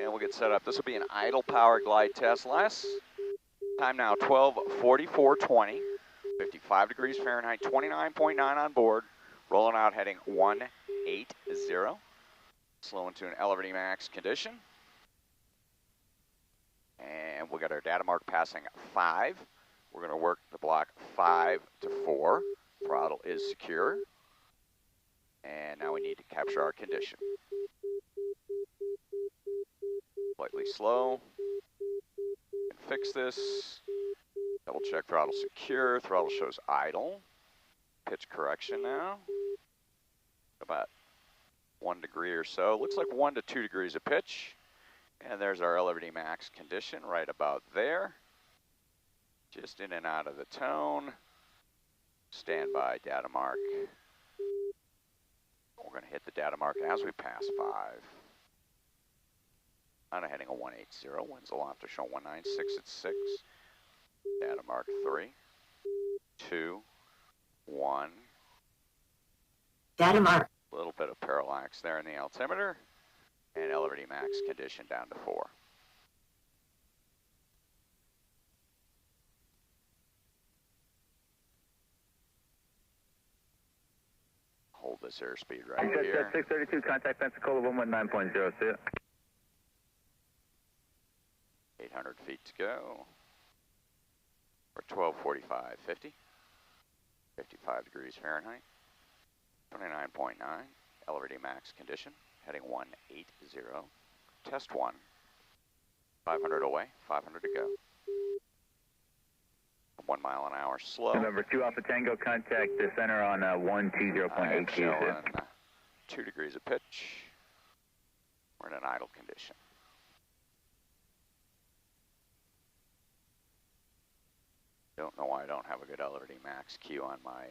And we'll get set up. This will be an idle power glide test. Last time now, 12:44:20, 55 degrees Fahrenheit, 29.9 on board. Rolling out heading 180. Slow into an elevating max condition. And we got our data mark passing 5. We're going to work the block 5 to 4. Throttle is secure. And now we need to capture our condition. Slightly slow. And fix this. Double check throttle secure. Throttle shows idle. Pitch correction now. About 1 degree or so. Looks like 1 to 2 degrees of pitch. And there's our elevating max condition right about there. Just in and out of the tone. Standby data mark. We're going to hit the data mark as we pass 5. On a heading of 180. Winds aloft to show 196 at 6. Data mark 3, 2, 1. Data mark. A little bit of parallax there in the altimeter. And elevating max condition down to 4. Hold this airspeed right here. 632, contact Pensacola 119.0, see it. 800 feet to go. We're 12:45:50. 55 degrees Fahrenheit. 29.9. Elevating max condition. Heading 180. Test 1. 500 away, 500 to go. 1 mile an hour slow. November 2 Alpha Tango, contact the center on 120.82. Showing 2 degrees of pitch. We're in an idle condition. Don't know why I don't have a good elevating max cue on my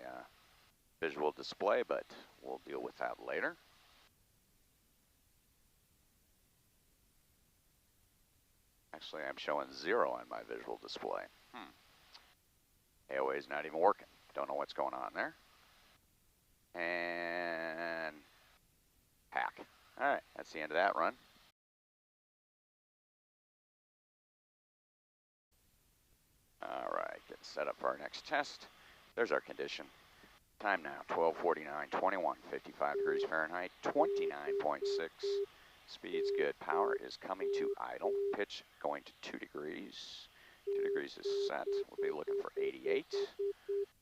visual display, but we'll deal with that later. Actually, I'm showing 0 on my visual display. AOA is not even working. Don't know what's going on there. And hack. All right, that's the end of that run. All right, getting set up for our next test. There's our condition. Time now, 12:49:21, 55 degrees Fahrenheit, 29.6. Speed's good. Power is coming to idle. Pitch going to 2 degrees. 2 degrees is set. We'll be looking for 88.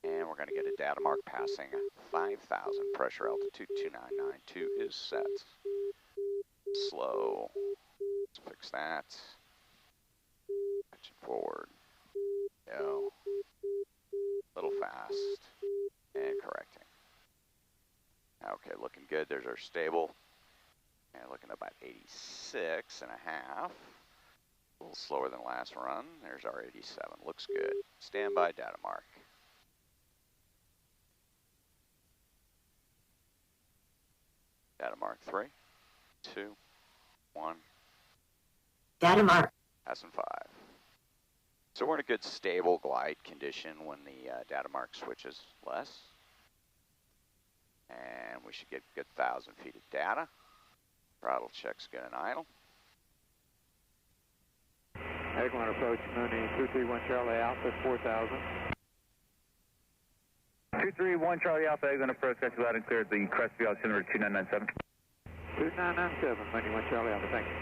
And we're going to get a data mark passing 5,000. Pressure altitude 2992 is set. Slow. Let's fix that. Pitch it forward. Go. Little fast. And correcting. Okay, looking good. There's our stable. And looking at about 86 and a half. A little slower than last run. There's our 87. Looks good. Standby data mark. Data mark 3, 2, 1. Data mark. Passing 5. So we're in a good stable glide condition when the data mark switches less. And we should get a good 1,000 feet of data. Throttle check's good and idle. Airline approach, Mooney 231 Charlie Alpha, 4,000. 231 Charlie Alpha, Airline approach, that's loud and clear at the Crestview altimeter 2997. 2997, Mooney 1 Charlie Alpha, thank you.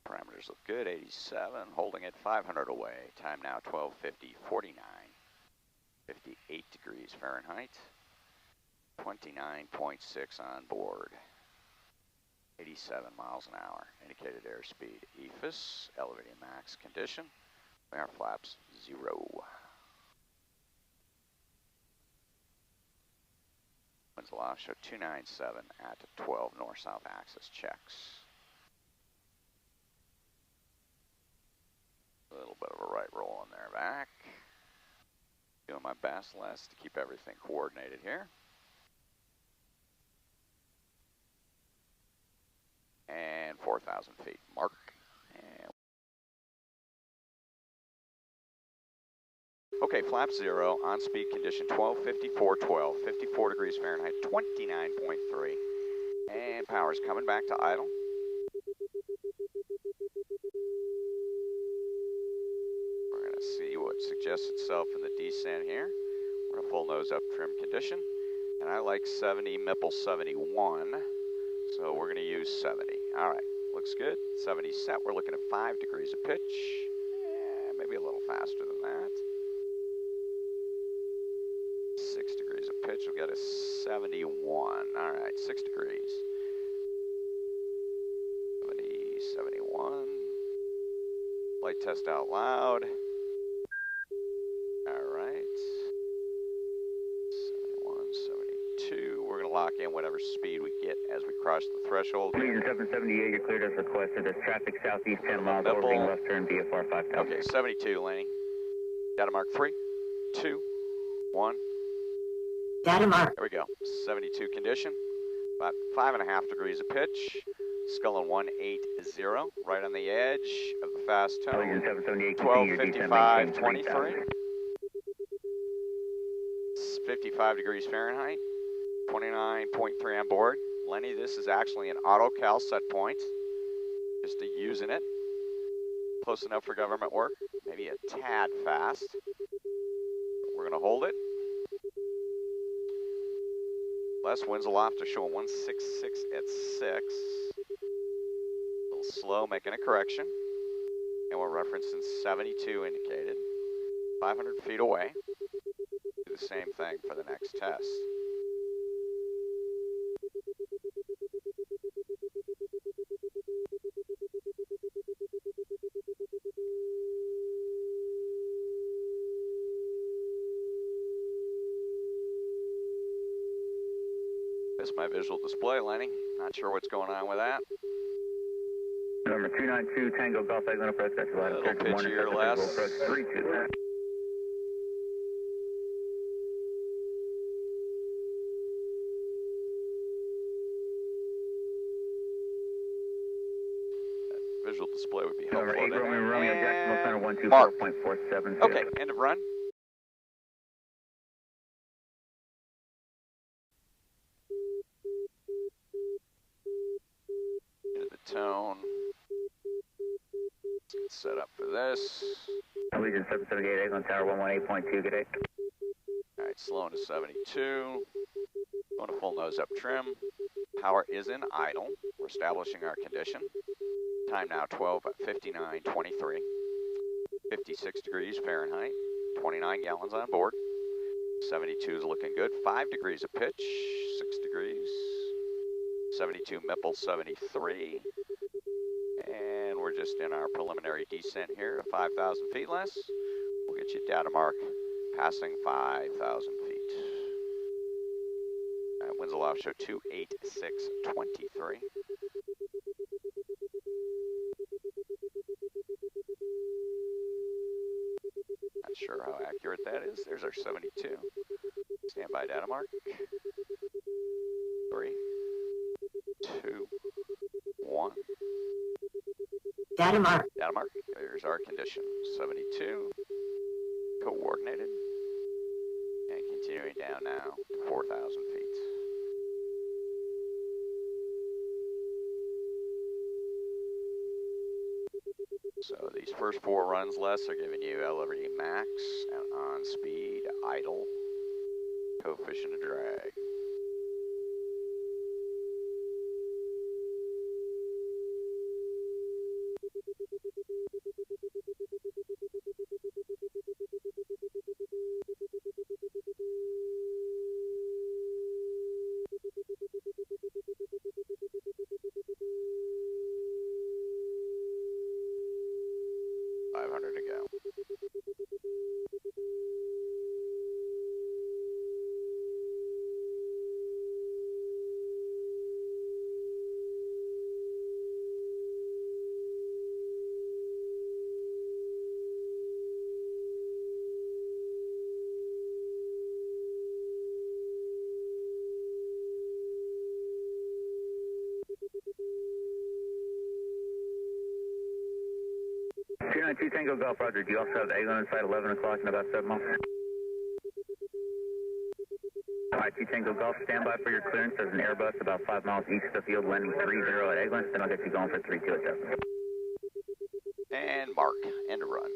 Parameters look good, 87, holding at 500 away. Time now 12:50:49. 58 degrees Fahrenheit. 29.6 on board. 87 miles an hour. Indicated airspeed EFIS. Elevating max condition. We are flaps 0. Winds aloft show 297 at 12 north-south axis checks. A little bit of a right roll in there back. Doing my best, Les, to keep everything coordinated here. And 4,000 feet mark. And okay, flap 0, on speed condition 12:54:12, 54 degrees Fahrenheit, 29.3. And power's coming back to idle. We're going to see what suggests itself in the descent here. We're in a full nose up trim condition. And I like 70, Mipple 71. So we're going to use 70. All right, looks good. 70 set. We're looking at 5 degrees of pitch. Maybe a little faster than that. 6 degrees of pitch. We'll get a 71. All right, 6 degrees. 70, 71. Flight test out loud. All right. 71, 72. We're going to lock in whatever speed we get as we cross the threshold. Legion 778, you're cleared as requested. There's traffic southeast 10 miles, orbiting left turn, VFR 5000. Okay, 72 landing. Data mark 3, 2, 1. Data mark. There we go. 72 condition. About 5.5 degrees of pitch. Sculling 180, right on the edge of the fast tone. Legion 778, 1255, 23. 55 degrees Fahrenheit. 29.3 on board. Lenny, this is actually an auto cal set point. Just using it. Close enough for government work. Maybe a tad fast. We're going to hold it. Les winds aloft to show 166 at 6. A little slow, making a correction. And we're referencing 72 indicated. 500 feet away. Do the same thing for the next test. This is my visual display, Lenny. Not sure what's going on with that. Number 292, Tango Golf, I'm going to press that. A little pitchy or less. Approach 32. Visual display would be helpful. Number 8, Romeo Jacksonville Center, Mark. 124.47. Okay, end of run. Into the tone. Set up for this. Legion 778, Egg on Tower 118.2, good day. All right, slowing to 72. Going to full nose up trim. Power is in idle. We're establishing our condition. Time now 12:59:23. 56 degrees Fahrenheit. 29 gallons on board. 72 is looking good. 5 degrees of pitch. 6 degrees. 72 Mipple 73. And we're just in our preliminary descent here, 5,000 feet less. We'll get you data mark passing 5,000 feet. Winds aloft show 286.23. Not sure how accurate that is. There's our 72. Standby data mark. 3, 2, 1. Data mark. Data mark. There's our condition. 72. Coordinated. And continuing down now to 4,000 feet. So these first 4 runs less are giving you LRE max and on speed, idle, coefficient of drag. To go. Two Tango Golf, Roger. Do you also have the egg on inside 11 o'clock in about 7 months? 2 Tango Golf, stand by for your clearance. There's an Airbus about 5 miles east of the field, landing 30 at Eglin. Then I'll get you going for 32 at Destin. And mark, end of run.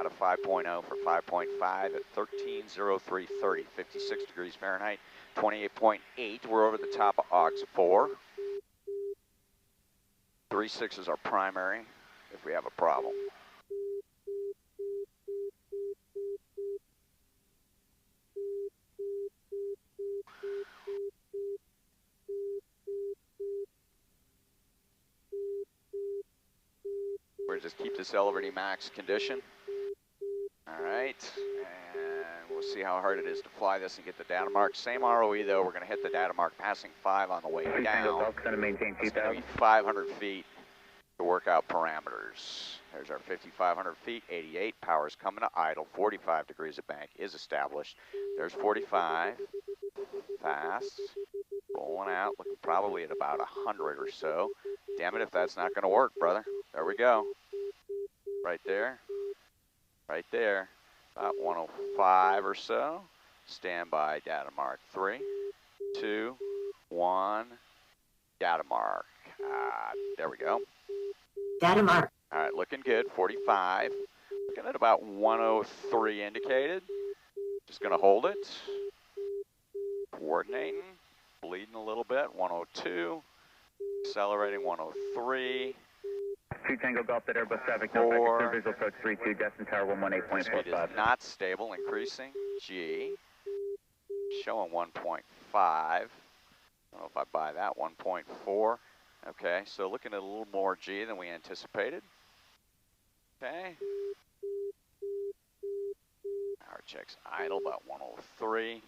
Out of 5.0 for 5.5 at 13:03:30, 56 degrees Fahrenheit, 28.8. We're over the top of aux 4. 3.6 is our primary if we have a problem. We're just keep this elevator max condition. All right, and we'll see how hard it is to fly this and get the data mark. Same ROE though, we're going to hit the data mark passing 5 on the way down. Golf, going to maintain It's 2,000. going to be 500 feet to work out parameters. There's our 5,500 feet, 88. Power's coming to idle. 45 degrees of bank is established. There's 45. Fast. Rolling out, looking probably at about 100 or so. Damn it if that's not going to work, brother. There we go. Right there. Right there. About 105 or so. Standby data mark 3, 2, 1. Data mark. There we go. Data mark. All right, looking good. 45. Looking at about 103 indicated. Just going to hold it. Coordinating. Bleeding a little bit. 102. Accelerating 103. 2 Tango Golf, that Airbus traffic, no package, visual approach 32, Destin Tower 118.45. Speed is not stable, increasing. G. Showing 1.5. I don't know if I buy that. 1.4. Okay, so looking at a little more G than we anticipated. Okay. Power checks idle, about 103.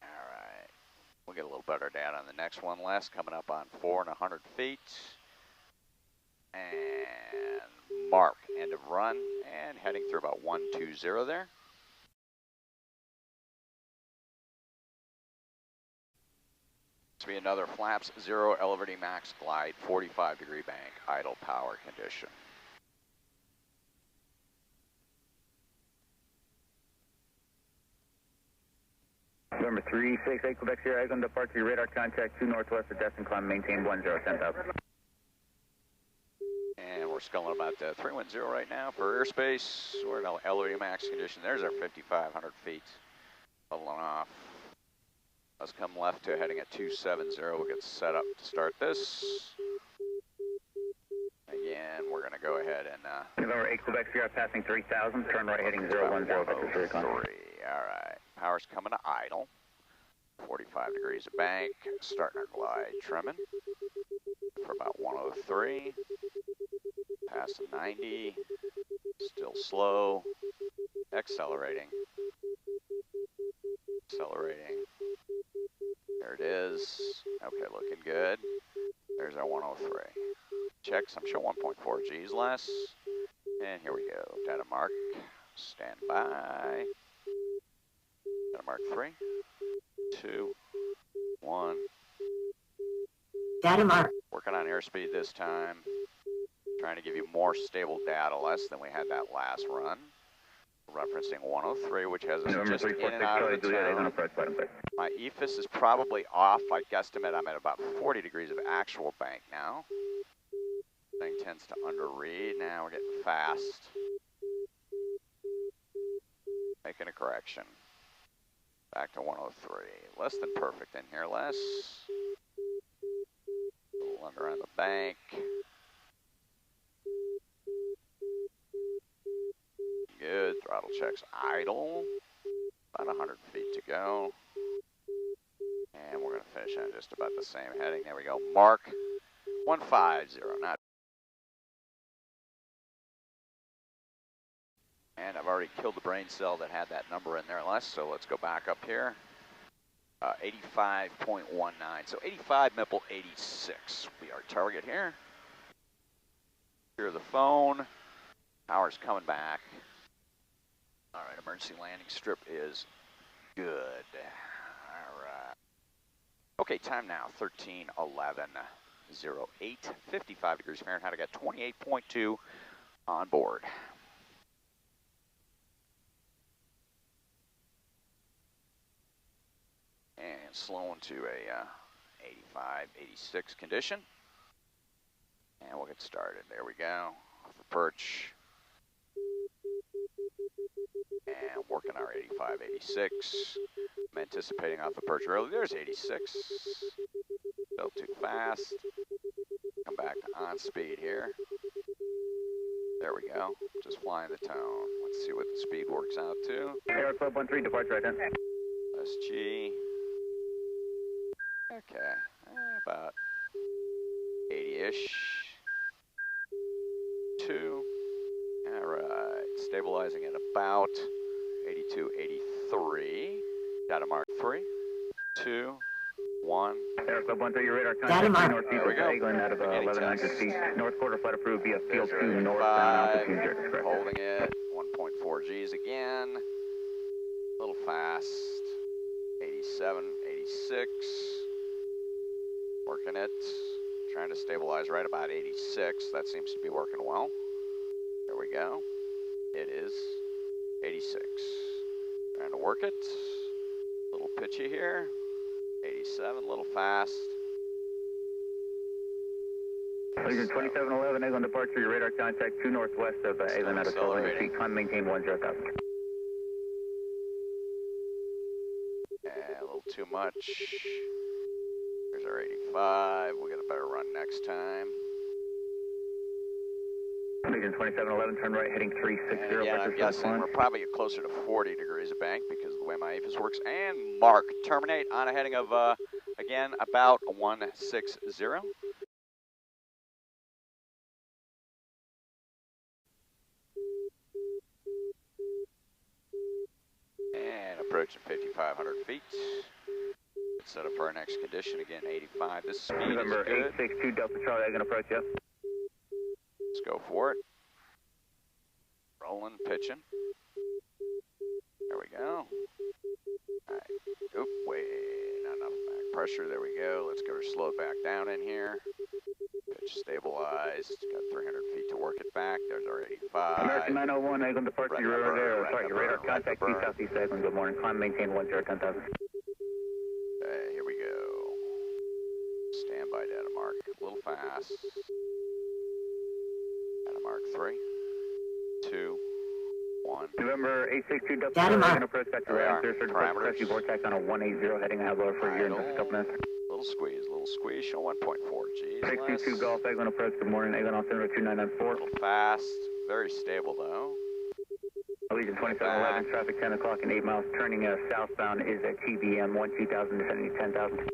All right. We'll get a little better data on the next one. Less coming up on 4 and 100 feet. And mark, end of run, and heading through about 120 there. This will be another flaps 0 elevating max glide, 45 degree bank, idle power condition. November 368 Quebec Sierra, Eglin departure, radar contact 2 northwest of Destin, climb, maintain 10, 10,000. And we're sculling about 310 right now for airspace. We're in elevating max condition. There's our 5,500 feet. Leveling off. Let's come left to heading at 270. We'll get set up to start this. Again, we're going to go ahead and... November 8 Quebec Sierra, passing 3,000, turn right heading 010, vector 3 o'clock. All right. Power's coming to idle. 45 degrees of bank. Starting our glide trimming for about 103. Past 90. Still slow. Accelerating. Accelerating. There it is. Okay, looking good. There's our 103. Checks, I'm showing 1.4 G's less. And here we go. Data mark. Stand by. Data mark 3, 2, 1. Data mark. Working on airspeed this time. Trying to give you more stable data, less than we had that last run. Referencing 103, which has us just in and out of the town. My EFIS is probably off. I guesstimate I'm at about 40 degrees of actual bank now. Thing tends to underread. Now we're getting fast. Making a correction. Back to 103. Less than perfect in here, less. A little under on the bank. Good. Throttle checks idle. About 100 feet to go. And we're going to finish on just about the same heading. There we go. Mark 150. Not. And I've already killed the brain cell that had that number in there less, so let's go back up here. 85.19. So 85, Mipple 86 will be our target here. Hear the phone. Power's coming back. All right, emergency landing strip is good. All right. Okay, time now, 13:11:08, 55 degrees Fahrenheit. I got 28.2 on board. and slowing to a 85, 86 condition. And we'll get started. There we go. Off the perch. And working our 85, 86. I'm anticipating off the perch early. There's 86. Still too fast. Come back to on speed here. There we go. Just flying the tone. Let's see what the speed works out to. Air Club 13, departure right then. SG. Okay. About 80-ish. 2. All right. Stabilizing at about 82, 83. Data mark 3, 2, 1. Air Club 13, your radar Data contact mark. northeast There we of go. England out of Beginning 1100 test. feet. North quarter flight approved via field There's 2 our northbound 85, altitude, your discretion. holding it, 1.4 Gs again, a little fast, 87, 86, working it, trying to stabilize right about 86, that seems to be working well. There we go, it is 86, trying to work it, a little pitchy here, 87, a little fast. Legion 2711, England departure, your radar contact 2 northwest of England out of 1200 feet. Climb, maintain 10,000. A little too much. Here's our 85. We'll get a better run next time. Legion 2711, turn right, heading 360. And again, I'm guessing we're probably closer to 40 degrees of bank because of the way my APHIS works. And mark, terminate on a heading of, again, about 160. And approaching 5,500 feet. Let's set up for our next condition. Again, 85. This speed November is good. 862 Delta Charlie, I'm going to approach you. Let's go for it. Rolling, pitching. There we go. All right. Oop, wait, not enough back pressure. There we go. Let's go slow it back down in here. Pitch stabilized. Got 300 feet to work it back. There's our 85. American 901, England departure, Right your number, radar, right sorry, your number, radar right contact number. 2 southeast England, good morning. Climb, maintain 10,000. Here we go. Standby data mark. A little fast. Data mark 3, 2, 1. November 862 Delta Data Charlie, mark. I'm going to approach Dr. There we are. Ryan, clear Parameters. rescue vortex on a 180, heading out lower for you in just a couple minutes. Little squeeze. Show 1.4 Gs. 622 Golf, England approach, good morning. England altimeter 2994. Little fast. Very stable though. Allegiant 2711, traffic 10 o'clock and 8 miles, turning southbound is at TBM 12,000, descending 10,000.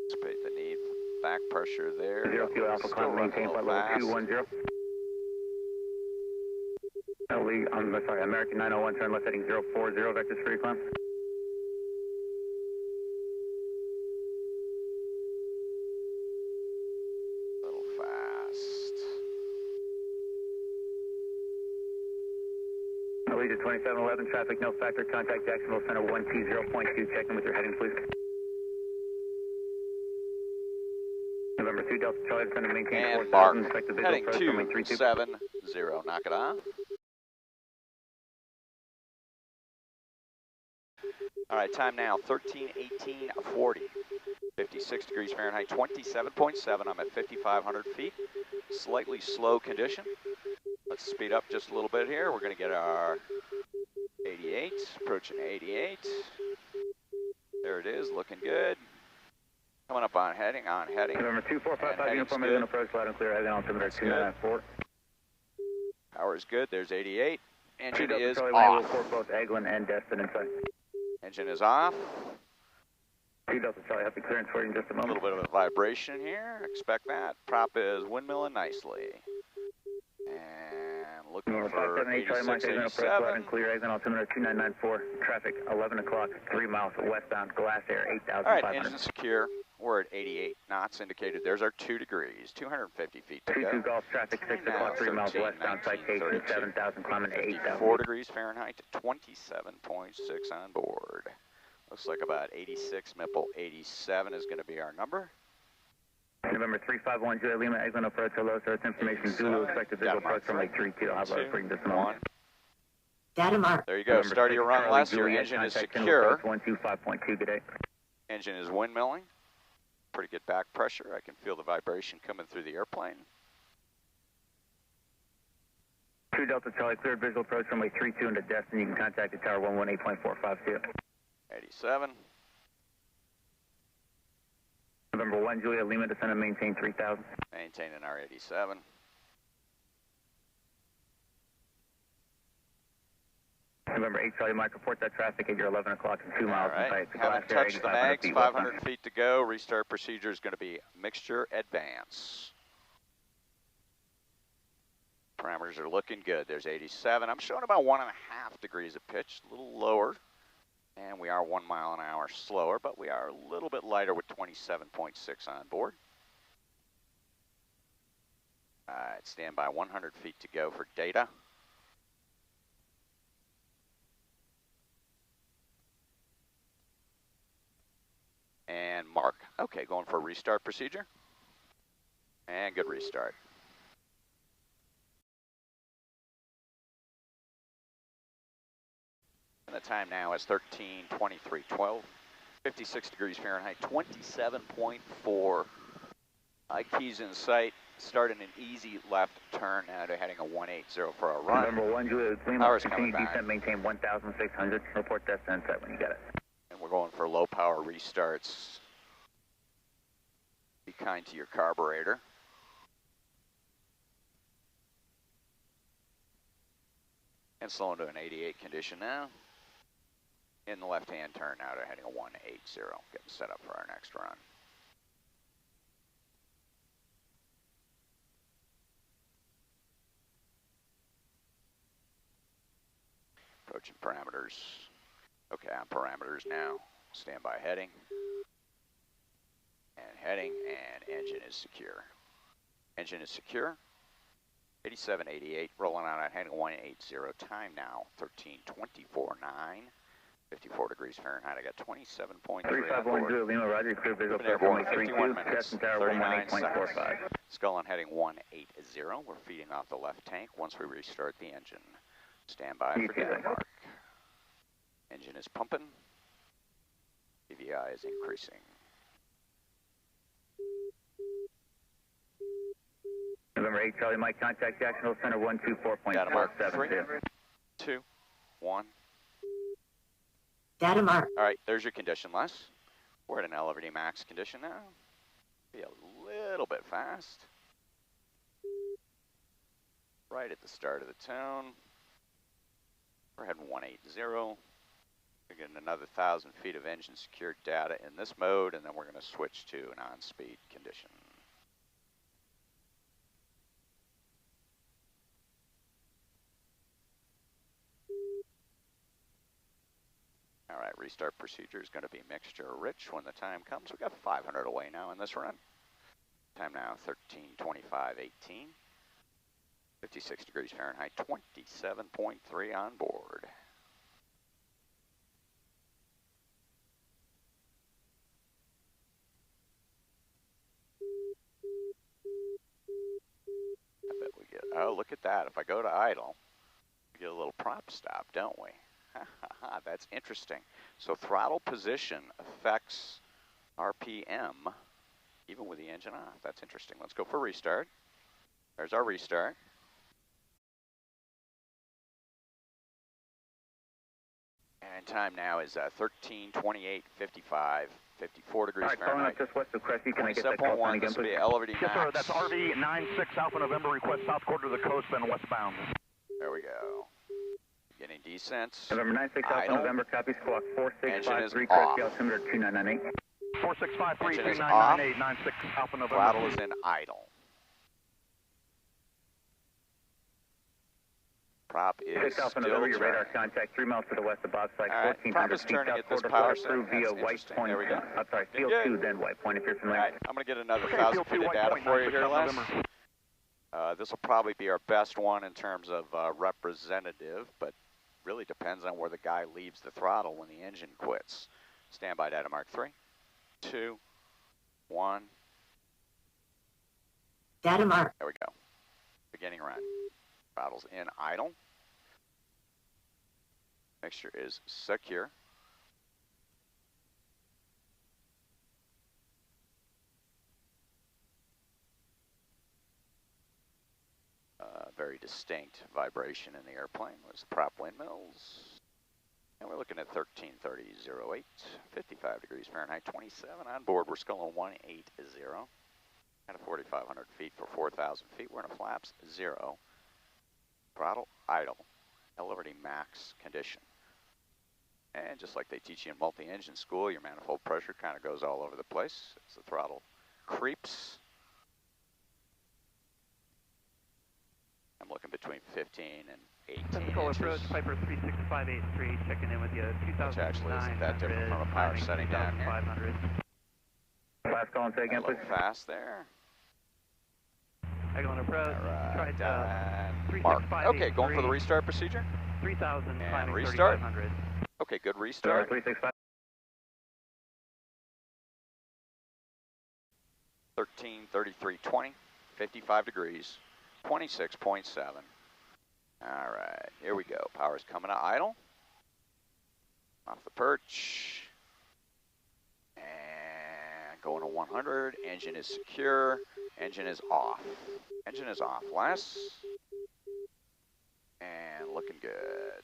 Anticipate the need for back pressure there. 0 Kilo Alpha, climb, maintain flight level 210. I'm sorry, American 901, turn left heading 040, vectors free climb. A little fast. Allegiant 2711, traffic no factor, contact Jacksonville Center 120.2, check in with your heading please. November 2 Delta Charlie, descend to maintain And mark. 4,000, expect the visual Heading approach, runway 32. 270. Knock it off. All right, time now 13:18:40. 56 degrees Fahrenheit, 27.7. I'm at 5,500 feet. Slightly slow condition. Let's speed up just a little bit here. We're going to get our 88, approaching 88. There it is, looking good. Coming up on heading, November 2455 And uniform, heading's England approach, loud and clear, England altimeter 294. Power is good, there's 88. 2 Engine Delta is Charlie, land will off. report both Eglin and Destin inside. Engine is off. 2 Delta Charlie, have the clearance for you in just a A moment. little bit of a vibration here, expect that. Prop is windmilling nicely. And looking November for 578 Charlie, Mike, 86, England approach, loud 87. and clear, England altimeter 2994. Traffic 11 o'clock, 3 miles westbound, glass air All right, 8,500. engine secure. We're at 88 knots indicated. There's our 2 degrees, 250 feet to 22 go. Golf traffic 6 Now, o'clock, 3 miles 13, westbound, 19, citation 32, 7,000, climbing to 8,000. 4 degrees Fahrenheit to 27.6 on board. Looks like about 86, Mipple 87 is going to be our number. November 351 Julia Lima, Eglin approach, hello, sir, it's information, Zulu, expected visual approach from Lake 32, I'll have a bring this moment. Data mark. There you go. Start your run less. Your engine is secure. 125.2, good day. Engine is windmilling. Pretty good back pressure. I can feel the vibration coming through the airplane. 2 Delta Charlie, cleared visual approach runway 32 into Destin. You can contact the tower 118.452. 87. November 1 Juliet Lima, descend and maintain 3000. Maintaining our 87. November 8 Charlie, Mike, report that traffic at your 11 o'clock and 2 miles. All right. Haven't touched the mags. 500 feet to go. Restart procedure is going to be mixture advance. Parameters are looking good. There's 87. I'm showing about 1.5 degrees of pitch, a little lower. And we are 1 mile an hour slower, but we are a little bit lighter with 27.6 on board. All right, stand by. 100 feet to go for data. And mark. Okay, going for a restart procedure. And good restart. And the time now is 13:23:12, 56 degrees Fahrenheit, 27.4. High keys in sight, starting an easy left turn now to heading a 180 for our run. November 1 Juliet Lima, Power's continue coming back. descent, maintain 1,600. Report descent set when you get it. And we're going for low power restarts. Be kind to your carburetor. And slowing to an 88 condition now. In the left-hand turn now to heading a 180, getting set up for our next run. Approaching parameters. Okay, on parameters now. Standby heading. And heading, and engine is secure. Engine is secure. 87, 88, rolling out at heading 180. Time now, 13:24:09. 54 degrees Fahrenheit. I got 27.3 on board. Lima, Roger, clear visual Airborne, approach 51 32, minutes, Destin Tower 39 118.45. seconds. Skull on heading 180. We're feeding off the left tank once we restart the engine. Stand by for data mark. Engine is pumping. PVI is increasing. November 8 Charlie, Mike, contact Jacksonville Center Data mark 3, 124.472. 2, 1. Data mark. All right, there's your condition, Les. We're at an elevating max condition now. Be a little bit fast. Right at the start of the tone. We're heading 180. We're getting another 1,000 feet of engine secured data in this mode, and then we're going to switch to an on-speed condition. All right, restart procedure is going to be mixture rich when the time comes. We've got 500 away now in this run. Time now 13:25:18. 56 degrees Fahrenheit, 27.3 on board. I bet we get, oh, look at that. If I go to idle, we get a little prop stop, don't we? That's interesting. So throttle position affects RPM even with the engine off. That's interesting. Let's go for restart. There's our restart. And time now is 13:28:55, 54 degrees Fahrenheit. Just west of Cressy, can I get that call sign 27.1, again, this will be please? elevating Yes, max. sir. That's RV 96 Alpha November. Request south quarter of the coast and westbound. There we go. Beginning descent. November 96 Alpha Idle. November, copy squawk Engine is 4653, off. Cressy altimeter 2998. 4653 Engine is 3998 96 Alpha November. Throttle is in idle. Prop is 6 Alpha still November, your radar turning. contact 3 miles to the west of box site, All right, 1400 prop is feet turning south at this quarter, power flash through setting. via That's White interesting. Point. There we go. I'm sorry, Field Good. 2, then White Point, if you're All familiar. right, I'm going to get another Okay, 1,000 field feet two, of White data Point, for you 96 here, Alpha Les. November. This will probably be our best one in terms of representative, but really depends on where the guy leaves the throttle when the engine quits. Standby data mark 3, 2, 1. Data mark. There we go. Beginning run. Throttle's in idle. Mixture is secure. Very distinct vibration in the airplane was the prop windmills. And we're looking at 1330.08, 55 degrees Fahrenheit, 27 on board. We're still on 180 at a 4,500 feet for 4,000 feet. We're in a flaps 0, throttle idle, elevating max condition. And just like they teach you in multi-engine school, your manifold pressure kind of goes all over the place as the throttle creeps. I'm looking between 15 and 18 Typical inches. approach, Piper 36583, checking in with you, 2009. Which actually isn't that different from a power setting down here. 500. Last call and say again, A little please. fast there. Excellent approach. All Tried right, Mark. Okay, going for the restart procedure. 3,000, And climbing restart. 3,500. Okay, good restart. 365. 13:33:20, 55 degrees, 26.7. All right, here we go. Power's coming to idle. Off the perch. And going to 100. Engine is secure. Engine is off. Engine is off. Less. And looking good.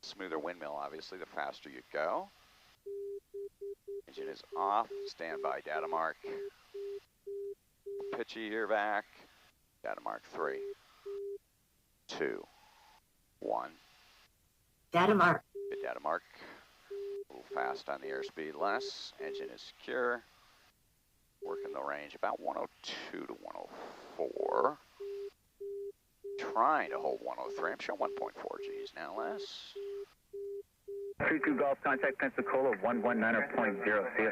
Smoother windmill, obviously, the faster you go. Engine is off. Standby data mark. Pitchy here back. Data mark 3, 2, 1. Data mark. Good data mark. A little fast on the airspeed, less. Engine is secure. Working the range about 102 to 104. Trying to hold 103. I'm showing 1.4 Gs now, less. 32 Golf, contact Pensacola 119.0. See ya.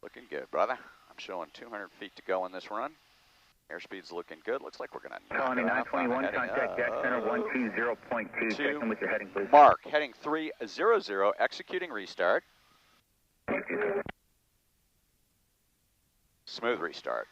Looking good, brother. I'm showing 200 feet to go in this run. Airspeed's looking good. Looks like we're going to knock Colony it off on 921, a heading contact Jack Center 120.2. Check in with your heading, please. Mark, heading 300, executing restart. Smooth restart.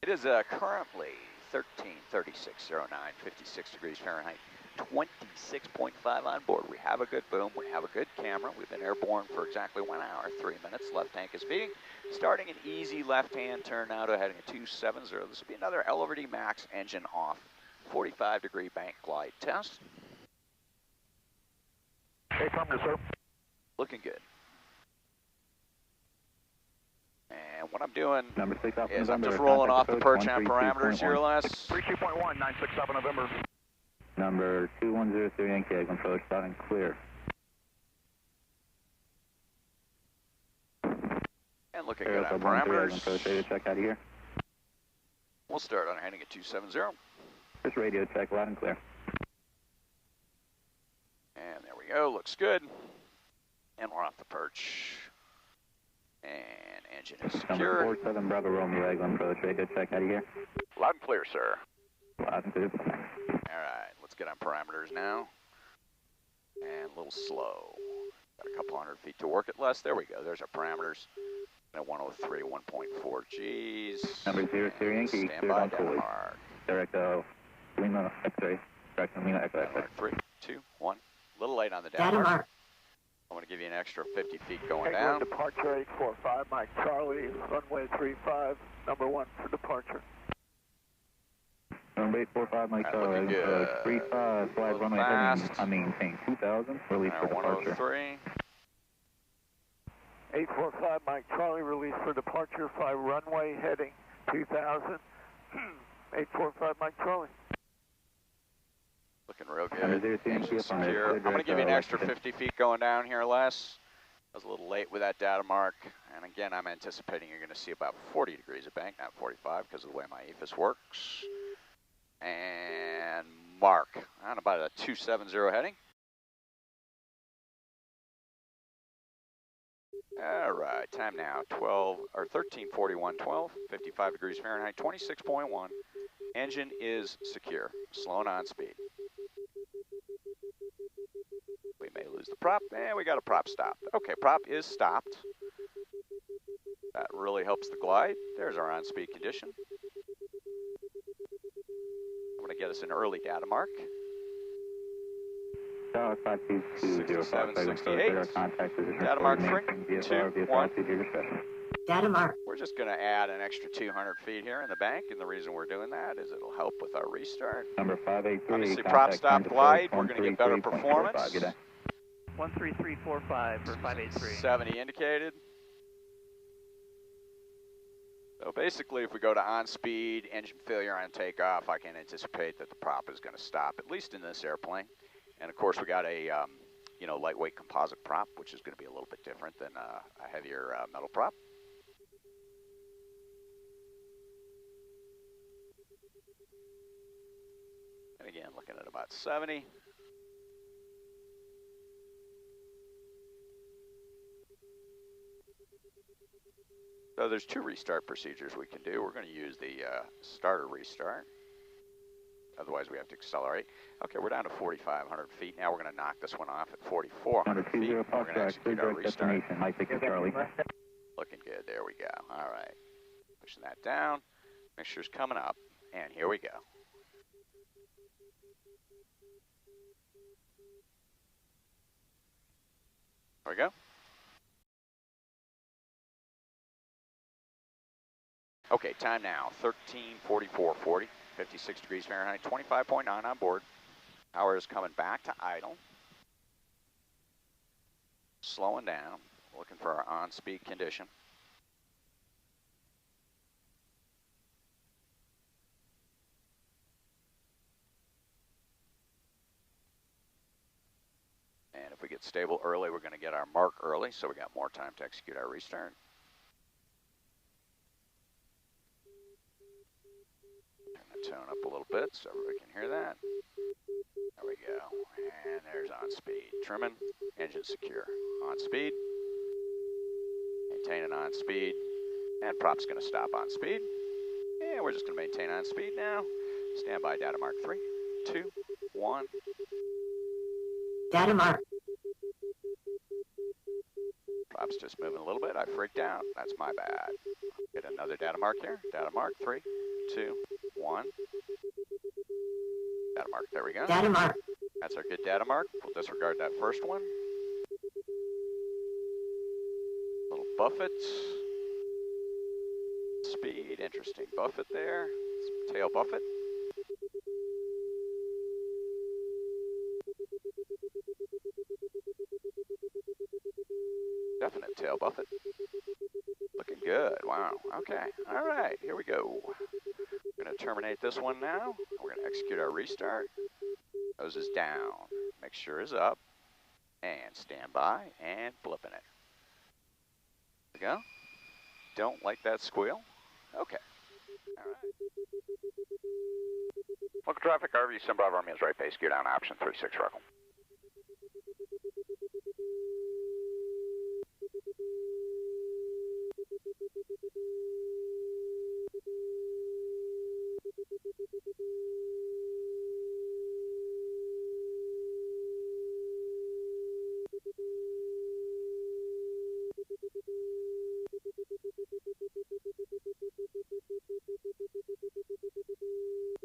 It is currently 13:36:09, 56 degrees Fahrenheit, 26.5 on board. We have a good boom. We have a good camera. We've been airborne for exactly 1 hour, 3 minutes. Left tank is feeding. Starting an easy left-hand turn now to heading a 270. This will be another Elevating Max engine off. 45-degree bank glide test. Hey, Thunder, sir. Looking good. And what I'm doing Number 6 off is I'm November, just rolling off contact the perch on 132.1. parameters here, Les. 32.1, 96 Alpha November. Number 2103 Yankee, Egg approach, loud and clear. And looking good on parameters. Approach, radio check out of here. We'll start on heading at 270. Just radio check, loud and clear. And there we go, looks good. And we're off the perch. And engine is Number secure. 47 Bravo Romeo, Egg approach, radio check out of here. Loud and clear, sir. Loud and clear. Alright, let's get on parameters now. And a little slow. Got a couple hundred feet to work it less. There we go, there's our parameters. At 103, 1.4 Gs. Number 00 Yankee, cleared Standby on data fully. mark. Direct Lima X-ray. Direct Lima X-ray. 3, 2, 1. A little late on the Data data mark. mark. I'm going to give you an extra 50 feet going Hey, down. departure 845, Mike Charlie, runway 35, number 1 for departure. Number 845 Mike Alright, Charlie, looking good. 35, flag Little runway fast. heading, I maintain 2000, release for departure. 103. 845, Mike Charlie, release for departure, 5 runway, heading 2000. 845, Mike Charlie. Looking real Number good. 02 Engine Yankee, up on the secure. clear I'm going to direct, give you an extra Lexington. 50 feet going down here, Les. I was a little late with that data mark. And again, I'm anticipating you're going to see about 40 degrees of bank, not 45, because of the way my EFIS works. And mark on about a 270 heading. All right, time now 13:41:12, 55 degrees Fahrenheit, 26.1. Engine is secure. Slow and on speed. We may lose the prop? And we got a prop stopped. Okay, prop is stopped. That really helps the glide. There's our on-speed condition. I'm going to get us an early data mark. 52205, 6768. Data mark 3, 2, 1. Data mark. We're just going to add an extra 200 feet here in the bank, and the reason we're doing that is it'll help with our restart. Number 583. Obviously, prop stop glide, we're going to get better performance. 13345 for 583. 70 indicated. So basically, if we go to on-speed, engine failure on takeoff, I can anticipate that the prop is going to stop, at least in this airplane. And of course, we got a lightweight composite prop, which is going to be a little bit different than a heavier metal prop. And again, looking at about 70. So there's two restart procedures we can do. We're going to use the starter restart. Otherwise, we have to accelerate. Okay, we're down to 4,500 feet. Now we're going to knock this one off at 4,400 feet. We're going to execute our restart. Looking good. There we go. All right. Pushing that down. Mixture's coming up. And here we go. There we go. Okay, time now, 13:44:40, 56 degrees Fahrenheit, 25.9 on board. Power is coming back to idle. Slowing down, looking for our on-speed condition. And if we get stable early, we're going to get our mark early, so we got more time to execute our restart. Tone up a little bit so everybody can hear that. There we go. And there's on speed. Trimming, engine secure. On speed. Maintaining on speed. And prop's going to stop on speed. And we're just going to maintain on speed now. Standby data mark 3, 2, 1. Data mark. Prop's just moving a little bit. I freaked out. That's my bad. Get another data mark here. Data mark 3, 2, 1. Data mark, there we go. Data mark. That's our good data mark. We'll disregard that first one. Little buffet. Speed, interesting buffet there. Some tail buffet. Definite tail buffet. Looking good, wow, okay. All right, here we go. We're gonna terminate this one now. We're gonna execute our restart. Nose is down, mixture is up, and stand by, and flipping it. There we go. Don't like that squeal. Okay, all right. Local traffic, RV, Sim Bravo, Army is right base, gear down, option 36, Ruckle.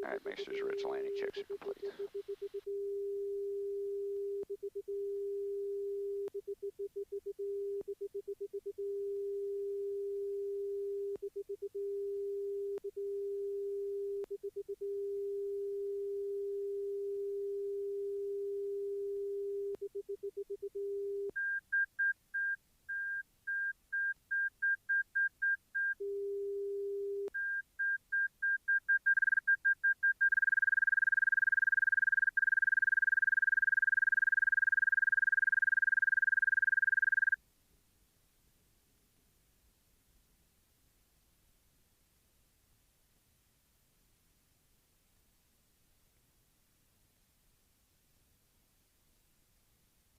All right, mixture's ridge landing checks are complete.